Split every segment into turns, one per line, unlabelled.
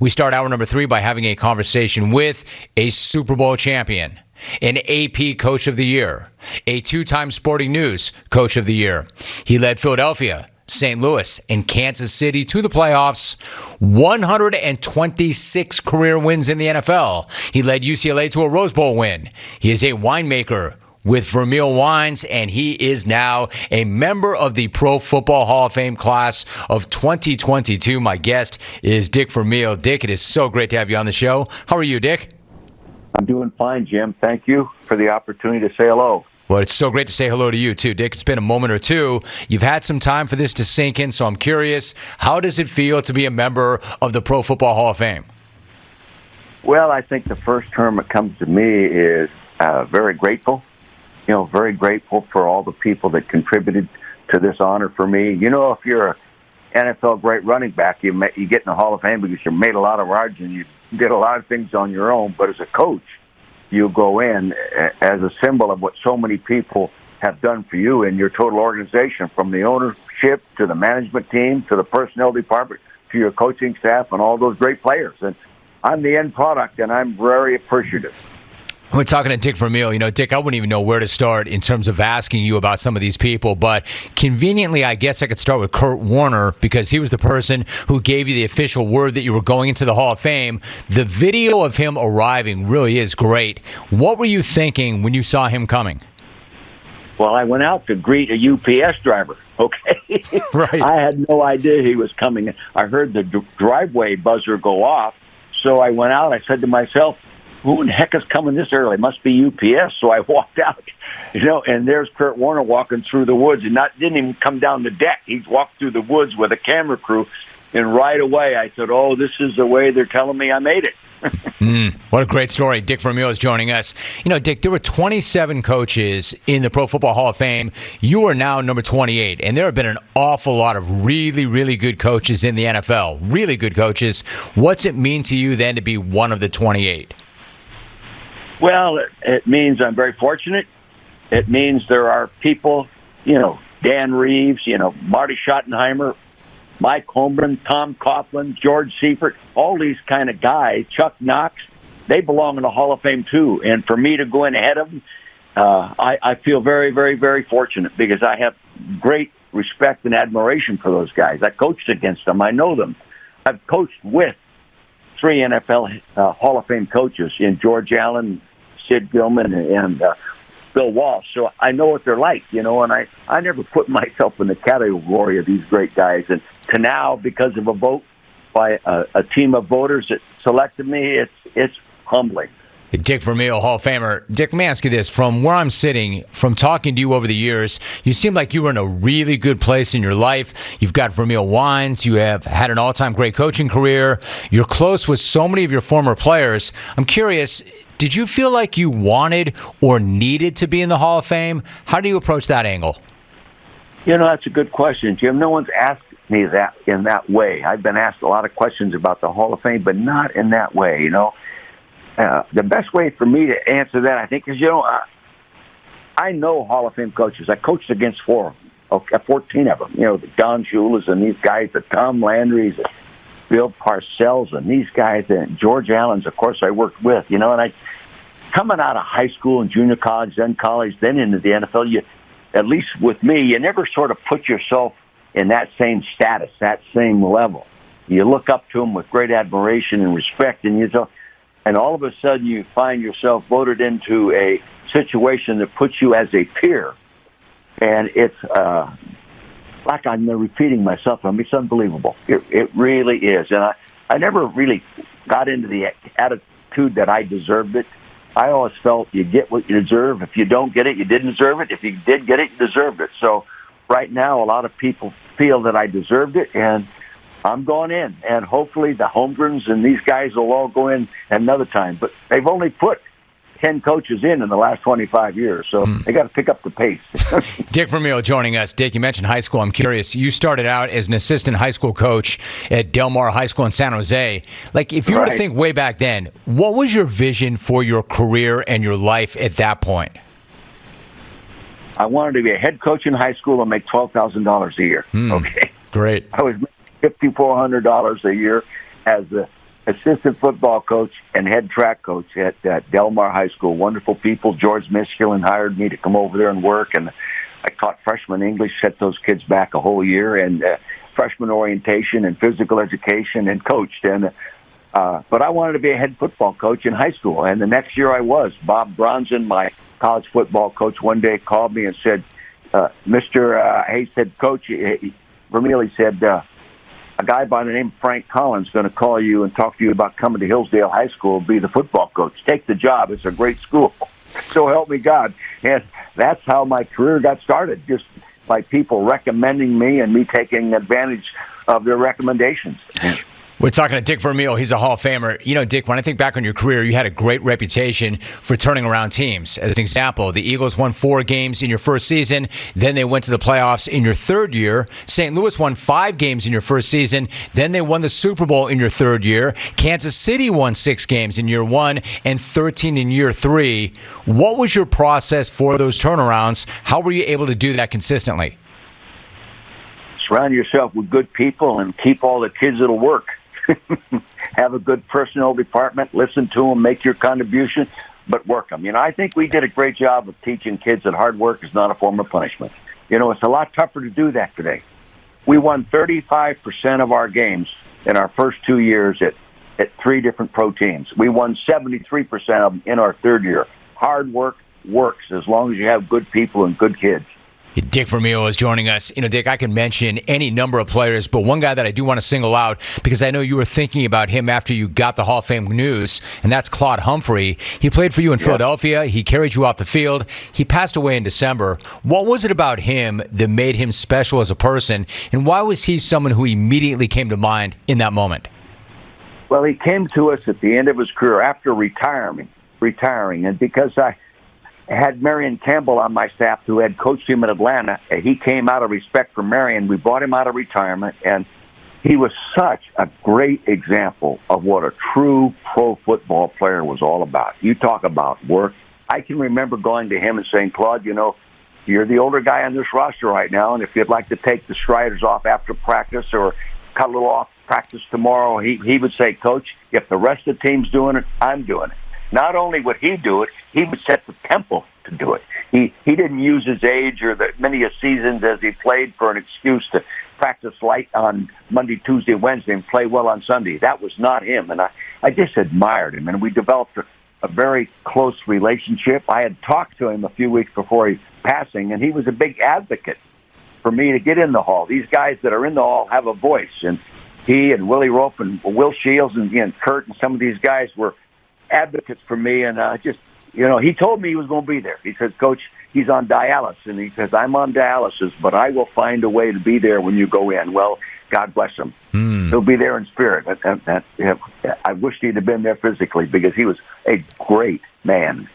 We start hour number 3 by having a conversation with a Super Bowl champion, an AP Coach of the Year, a 2-time Sporting News Coach of the Year. He led Philadelphia, St. Louis, and Kansas City to the playoffs, 126 career wins in the NFL. He led UCLA to a Rose Bowl win. He is a winemaker with Vermeil Wines, and he is now a member of the Pro Football Hall of Fame class of 2022. My guest is Dick Vermeil. Dick, it is so great to have you on the show. How are you, Dick?
I'm doing fine, Jim. Thank you for the opportunity to say hello.
Well, it's so great to say hello to you, too, Dick. It's been a moment or two. You've had some time for this to sink in, so I'm curious, how does it feel to be a member of the Pro Football Hall of Fame?
Well, I think the first term that comes to me is very grateful. Very grateful for all the people that contributed to this honor for me. If you're an NFL great running back, you get in the Hall of Fame because you made a lot of yards and you did a lot of things on your own. But as a coach, you go in as a symbol of what so many people have done for you and your total organization, from the ownership to the management team to the personnel department to your coaching staff and all those great players. And I'm the end product, and I'm very appreciative.
We're talking to Dick Vermeil. Dick, I wouldn't even know where to start in terms of asking you about some of these people, but conveniently, I guess I could start with Kurt Warner because he was the person who gave you the official word that you were going into the Hall of Fame. The video of him arriving really is great. What were you thinking when you saw him coming?
Well, I went out to greet a UPS driver, okay?
Right.
I had no idea he was coming. I heard the driveway buzzer go off, so I went out. I said to myself, who in the heck is coming this early? It must be UPS. So I walked out, and there's Kurt Warner walking through the woods, and didn't even come down the deck. He walked through the woods with a camera crew, and right away I said, oh, this is the way they're telling me I made it.
What a great story. Dick Vermeil is joining us. Dick, there were 27 coaches in the Pro Football Hall of Fame. You are now number 28, and there have been an awful lot of really, really good coaches in the NFL. Really good coaches. What's it mean to you then to be one of the 28?
Well, it means I'm very fortunate. It means there are people, Dan Reeves, Marty Schottenheimer, Mike Holmgren, Tom Coughlin, George Seifert, all these kind of guys, Chuck Knox, they belong in the Hall of Fame too. And for me to go in ahead of them, I feel very, very, very fortunate because I have great respect and admiration for those guys. I coached against them. I know them. I've coached with 3 NFL Hall of Fame coaches in George Allen, Sid Gilman, and Bill Walsh. So I know what they're like, and I never put myself in the category of these great guys. And to now, because of a vote by a team of voters that selected me, it's humbling.
Dick Vermeil, Hall of Famer. Dick, let me ask you this. From where I'm sitting, from talking to you over the years, you seem like you were in a really good place in your life. You've got Vermeil Wines. You have had an all-time great coaching career. You're close with so many of your former players. I'm curious, did you feel like you wanted or needed to be in the Hall of Fame? How do you approach that angle?
That's a good question, Jim. No one's asked me that in that way. I've been asked a lot of questions about the Hall of Fame, but not in that way, The best way for me to answer that, I think, is, I know Hall of Fame coaches. I coached against 14 of them. The Don Shula's and these guys, the Tom Landry's, the Bill Parcells, and these guys, and George Allen's, of course, I worked with, and I, coming out of high school and junior college, then college, then into the NFL, at least with me, you never sort of put yourself in that same status, that same level. You look up to them with great admiration and respect, and all of a sudden you find yourself voted into a situation that puts you as a peer. And it's like I'm repeating myself. It's unbelievable. It really is. And I never really got into the attitude that I deserved it. I always felt you get what you deserve. If you don't get it, you didn't deserve it. If you did get it, you deserved it. So right now, a lot of people feel that I deserved it, and I'm going in, and hopefully the Holmgrens and these guys will all go in another time. But they've only put 10 coaches in the last 25 years, so they got to pick up the pace.
Dick Vermeil joining us. Dick, you mentioned high school. I'm curious. You started out as an assistant high school coach at Del Mar High School in San Jose. Like, if you were to think way back then, what was your vision for your career and your life at that point?
I wanted to be a head coach in high school and make $12,000 a year. Okay.
Great.
I was making $5,400 a year as the assistant football coach and head track coach at Del Mar High School. Wonderful people. George Miskillen hired me to come over there and work, and I taught freshman English, set those kids back a whole year, and freshman orientation and physical education, and coached. And but I wanted to be a head football coach in high school, and the next year I was. Bob Bronson, my college football coach, one day called me and said, Mr. Hayes said, Coach, Vermeil, he said, a guy by the name of Frank Collins is going to call you and talk to you about coming to Hillsdale High School and be the football coach. Take the job. It's a great school. So help me God. And that's how my career got started, just by people recommending me and me taking advantage of their recommendations.
We're talking to Dick Vermeil. He's a Hall of Famer. You know, Dick, when I think back on your career, you had a great reputation for turning around teams. As an example, the Eagles won 4 games in your first season. Then they went to the playoffs in your third year. St. Louis won 5 games in your first season. Then they won the Super Bowl in your third year. Kansas City won 6 games in year 1 and 13 in year 3. What was your process for those turnarounds? How were you able to do that consistently?
Surround yourself with good people and keep all the kids that'll work. Have a good personnel department, listen to them, make your contribution, but work them. You know, I think we did a great job of teaching kids that hard work is not a form of punishment. You know, it's a lot tougher to do that today. We won 35% of our games in our first 2 years at 3 different pro teams. We won 73% of them in our third year. Hard work works as long as you have good people and good kids.
Dick Vermeil is joining us. You know, Dick, I can mention any number of players, but one guy that I do want to single out, because I know you were thinking about him after you got the Hall of Fame news, and that's Claude Humphrey. He played for you in Philadelphia. He carried you off the field. He passed away in December. What was it about him that made him special as a person, and why was he someone who immediately came to mind in that moment?
Well, he came to us at the end of his career after retiring, and because I had Marion Campbell on my staff who had coached him in Atlanta. He came out of respect for Marion. We brought him out of retirement, and he was such a great example of what a true pro football player was all about. You talk about work. I can remember going to him and saying, Claude, you know, you're the older guy on this roster right now, and if you'd like to take the striders off after practice or cut a little off practice tomorrow, he would say, Coach, if the rest of the team's doing it, I'm doing it. Not only would he do it, he would set the tempo to do it. He didn't use his age or the many a seasons as he played for an excuse to practice light on Monday, Tuesday, Wednesday, and play well on Sunday. That was not him, and I just admired him, and we developed a very close relationship. I had talked to him a few weeks before his passing, and he was a big advocate for me to get in the Hall. These guys that are in the Hall have a voice, and he and Willie Rope and Will Shields and Kurt and some of these guys were advocates for me, and just, you know, he told me he was going to be there. He says, Coach, he's on dialysis, and he says, I'm on dialysis, but I will find a way to be there when you go in. Well, God bless him. He'll be there in spirit. I wished he'd have been there physically because he was a great man.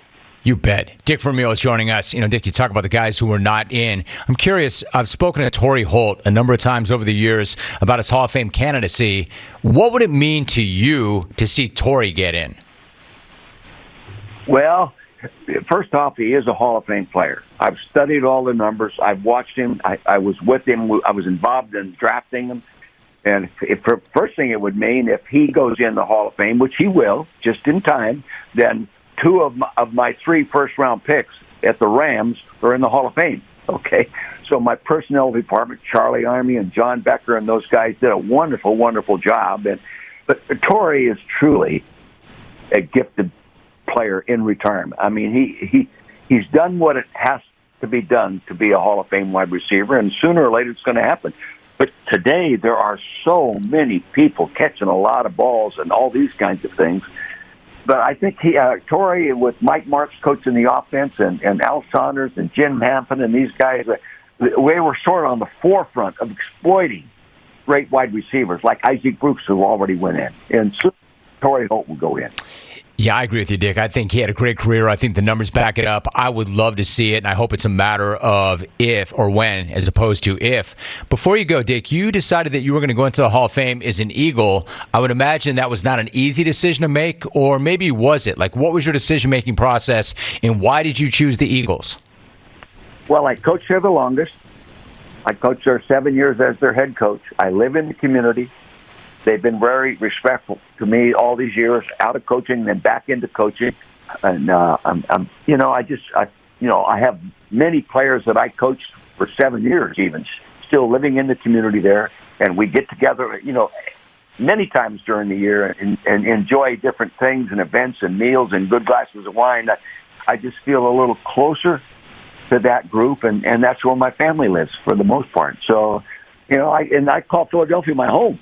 You bet. Dick Vermeil is joining us. You know, Dick, you talk about the guys who were not in. I'm curious, I've spoken to Torrey Holt a number of times over the years about his Hall of Fame candidacy. What would it mean to you to see Torrey get in?
Well, first off, he is a Hall of Fame player. I've studied all the numbers. I've watched him. I was with him. I was involved in drafting him. And first thing it would mean, if he goes in the Hall of Fame, which he will, just in time, then 2 of my 3 first-round picks at the Rams are in the Hall of Fame. Okay? So my personnel department, Charlie Army and John Becker and those guys did a wonderful, wonderful job. But Torrey is truly a gifted player in retirement. I mean, he's done what it has to be done to be a Hall of Fame wide receiver, and sooner or later it's going to happen. But today there are so many people catching a lot of balls and all these kinds of things. But I think Torrey, with Mike Marks coaching the offense and Al Saunders and Jim Hampton and these guys, we were sort of on the forefront of exploiting great wide receivers like Isaac Brooks, who already went in, and soon Torrey Holt will go in.
Yeah, I agree with you, Dick. I think he had a great career. I think the numbers back it up. I would love to see it, and I hope it's a matter of if or when as opposed to if. Before you go, Dick, you decided that you were going to go into the Hall of Fame as an Eagle. I would imagine that was not an easy decision to make, or maybe was it? Like, what was your decision-making process, and why did you choose the Eagles?
Well, I coached there the longest. I coached there 7 years as their head coach. I live in the community. They've been very respectful to me all these years, out of coaching, then back into coaching. And I have many players that I coached for 7 years, even still living in the community there, and we get together, many times during the year and enjoy different things and events and meals and good glasses of wine. I just feel a little closer to that group, and that's where my family lives for the most part. So, I call Philadelphia my home.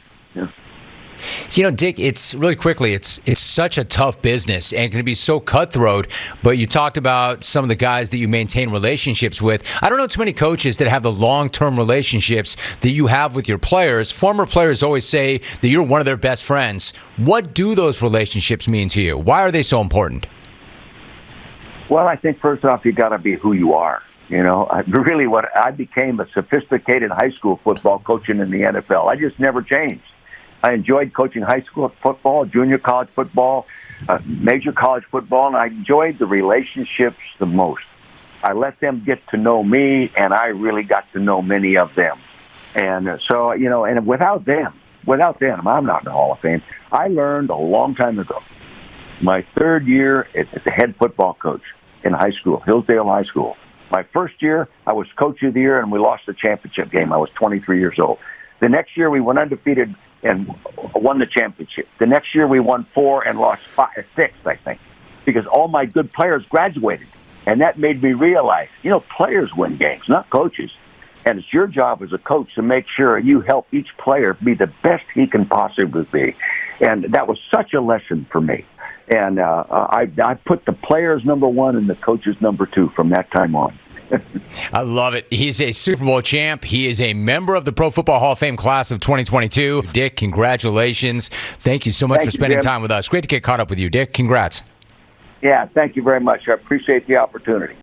Dick, it's really quickly, it's such a tough business and can be so cutthroat, but you talked about some of the guys that you maintain relationships with. I don't know too many coaches that have the long-term relationships that you have with your players. Former players always say that you're one of their best friends. What do those relationships mean to you? Why are they so important?
Well, I think first off, you got to be who you are. I became a sophisticated high school football coaching in the NFL. I just never changed. I enjoyed coaching high school football, junior college football, major college football, and I enjoyed the relationships the most. I let them get to know me, and I really got to know many of them. And so, and without them, I'm not in the Hall of Fame. I learned a long time ago, my third year as a head football coach in high school, Hillsdale High School. My first year, I was coach of the year, and we lost the championship game. I was 23 years old. The next year, we went undefeated and won the championship. The next year, we won 4 and lost 6, I think, because all my good players graduated. And that made me realize, players win games, not coaches. And it's your job as a coach to make sure you help each player be the best he can possibly be. And that was such a lesson for me. And I put the players number 1 and the coaches number 2 from that time on.
I love it. He's a Super Bowl champ. He is a member of the Pro Football Hall of Fame class of 2022. Dick, congratulations. Thank you so much for spending time with us. Great to get caught up with you, Dick. Congrats.
Yeah, thank you very much. I appreciate the opportunity.